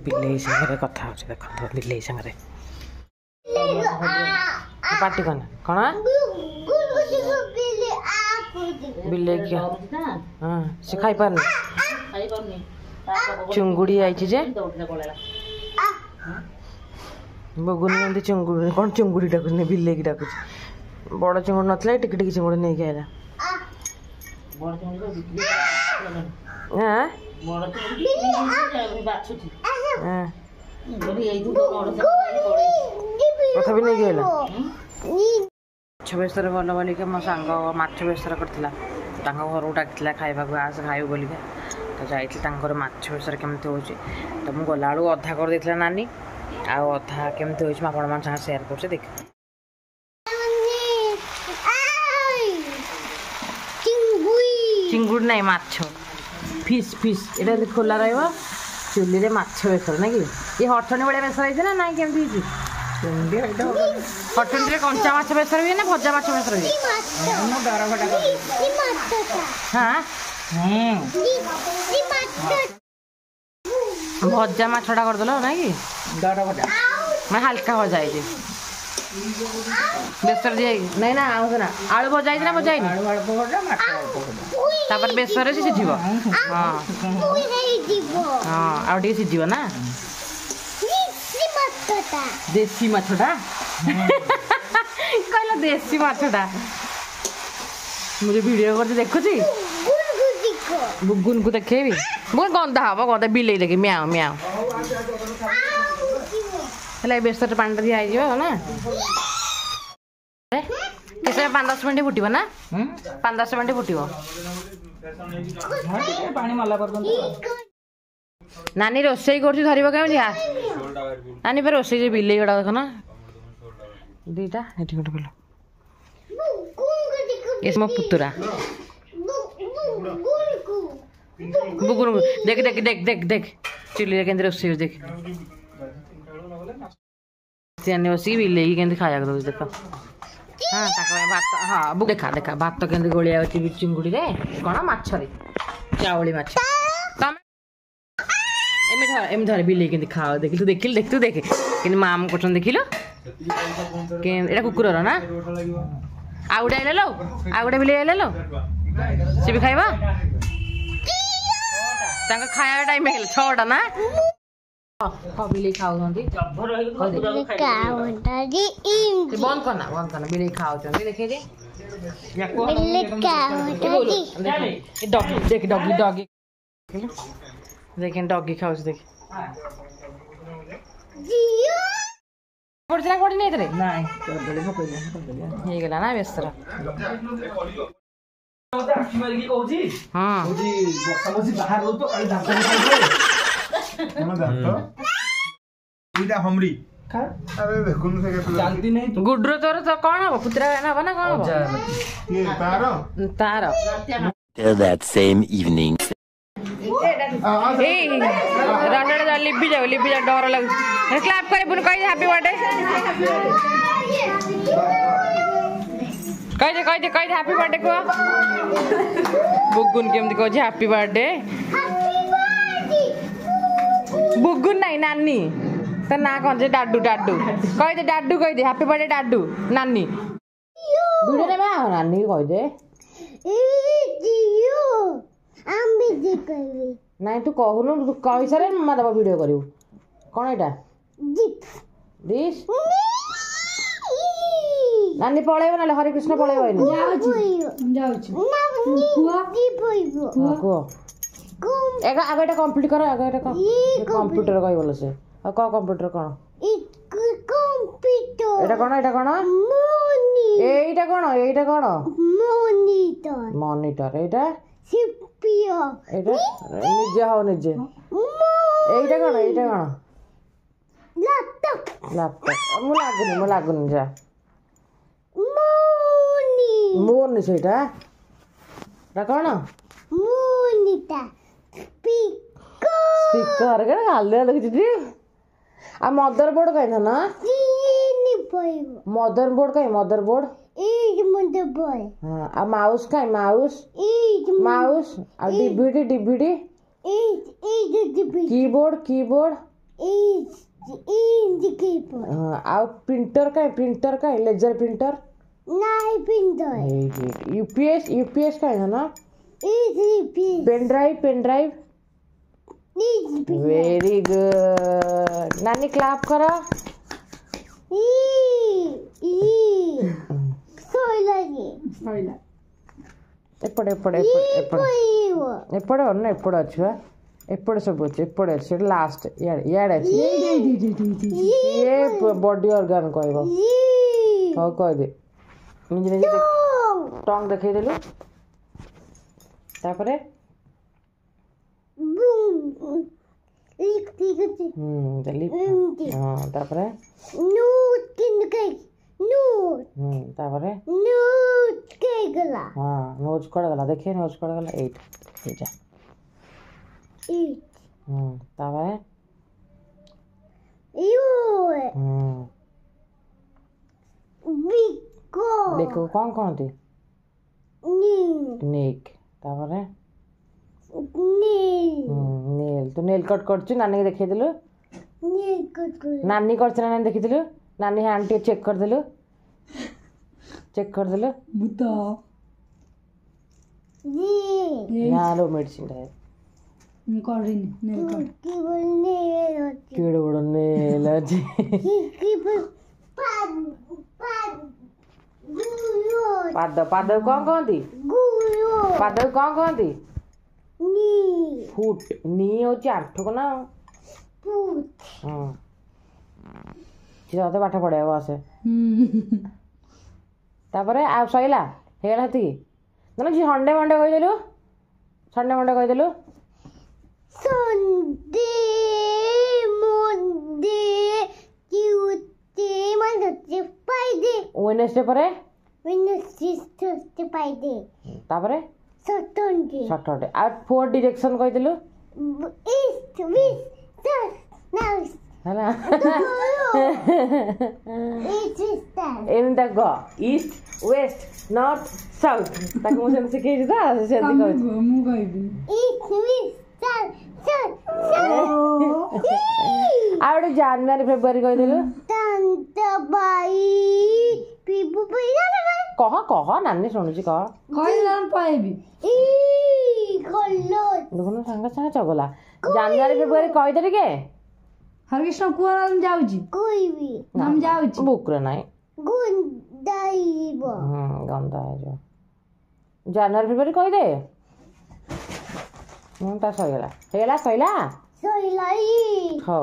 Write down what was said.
बिल्ली सागर कथा हो देख बिल्ली सागर पार्टी कौन कौन बिल्ली क्या हाँ से खाई पारनी चुंगुड़ी आई जे बगुन एमती चुंगुड़ी कौन चुंगुड़ी डाकुच बिल्ली की डाकुच बड़ चुंगुड़ी नथला टिक टिक चुंगुड़ी नहीं आइला तथापि नहीं गला माछ बेसर भल बोलिक मो सांग माछ बेसर करथिला तांग घर डाकिला खाइबा आस खाइबु बोलिक तो जाइए माछ बेसर केमती हो तो मुझे गला बेलू अधा कर देथिला नानी आधा केमती हो आपण मान संगे शेयर करछे देख चिंगुड़ी नहीं माछ फिश फिश एटा खोला रहा चुली रे माछ बेसर ना कि ये हटनी भाया बेसर होती ना ना केमती हटनी कंचा माछ बेसर हुए ना भजा माछ बेसर हुए हाँ भजा माछटा करदेल ना कि मैं हल्का भजा है बेसर दिए नहीं ना आलू भजा ना भजा तापर बेसर से सीझिब हाँ हाँ आउ सीझिब ना देसी माछटा कहला देसी माछटा मुझे वीडियो कर देखुची बुगुन को देखेबी बहुत गंदा हम गंदा बिले देखे म्याओ म्याओ हेला बेसर पानी दिया ना किसे 5-10 मिनट फुटिब ना 5-10 मिनट फुटिब नानी रोसई कर धरब कमी नानी पे रोसई बिले गुड़ा देख ना दीटा ये गोटे पिल ये मो पुतुरा बुगुन देख देख देख देख देख चुली के रोसई देख बस बिले के खाया दे देख हाँ भात हाँ देखा देखा भात के गोलिया चिंगुड़ी रे कौन मछरे चावली माछ एम धर बिले के खाओ देख तू देख देख तू देख कि माम कर देख लो एटा कुकुर ना आउ गोटे आइल लो आउ गोटे बिले आइल लो सी भी खाइबा खाया टाइम है 6टा ना बिले खाऊ बंद करना बिले खाऊ देखे देख डॉगी डॉगी देखें डॉगी खाऊ देख पड़ता पड़ी नहीं थे ना ना बेसर हाँ गुड्रो तोर तो कौन हम पुत्रा ना बना कौन तार that same evening लिपि जाओ डर लग क्लैप कर हैप्पी बर्थडे कह दे हैप्पी बर्थडे को बुगुन केमती कह हैप्पी बर्थडे बुगुन नहीं नानी तो ना कौन से डाडू डाडू कह दे हैप्पी बर्थडे डाडू नानी वीडियो में नानी कह दे नहीं तू कहूनु तू कही सारे मामा दबा वीडियो करू कौन एटा डिश नानी पळेबो ना हरे कृष्ण पळेबो नी एगा आगेटा कंप्लीट कर आगेटा कंप्यूटर कहि बोल से आ को कंप्यूटर कोन एटा कोन एटा कोन मॉनिटर एटा सीपीयू एटा निजे हो निजे एटा कोन लैपटॉप मु लागुनी जा मोनी सेटा रा कोन मोनिटा स्पीकर के गाल लगि आ मदरबोर्ड कहि ना मदरबोर्ड कहि मदरबोर्ड हाँ आ माउस कहि माउस आ डीवीडी कीबोर्ड ଆଉ ପ୍ରିଣ୍ଟର କାଇଁ ଲେଜର ପ୍ରିଣ୍ଟର यूपीएस का है ना पेन ड्राइव वेरी गुड नानी क्लैप करो एपड़े अच्छे एपड़े सब अच्छे एपड़े अच्छे लास्ट याड अच्छे ये बॉडी ऑर्गन कहबो हां कह दे निजे निजे टंग देखै देलु तापरे जल्दी हां तापरे तापरे हां नोज कड़ गला देखिए नोज कड़ गला 8 एटा तापरे देखो कौन थी नेक तापरे नेल तो नेल कट करछु नानी के देखै देलु नानी करछ ना देखि देलु नानी हैंड टे चेक कर देलु बुता यालो मेडिसिन है करिन नेल कट केड़ो बड़ नेल अछि पाद कौन कहती फुट नी होची आठक ना तो पाठ पढ़े बस तापरे आ सइला हेला हती ना जी संडे मंडे कहिदेलु Sunday Monday Tuesday Monday Friday Wednesday परे फ्राइडे तापरे सैटरडे आ फोर डायरेक्शन कहिदेलु ईस्ट वेस्ट नॉर्थ हैला and the go east west north south ताको मु सेम सिखै दा सेम कहै मु कहबी east west south January February कहिदेलु तंतबाई पीपू कह नानी शुणुची कह देखो सांगे चगला जनवरी फेब्रुआरी कहीदे टिके हरकृष्ण कुआ नाम जाउची बुक रे नाई गंदा जनवरी फेब्रुआरी कहीदे ता सइला हो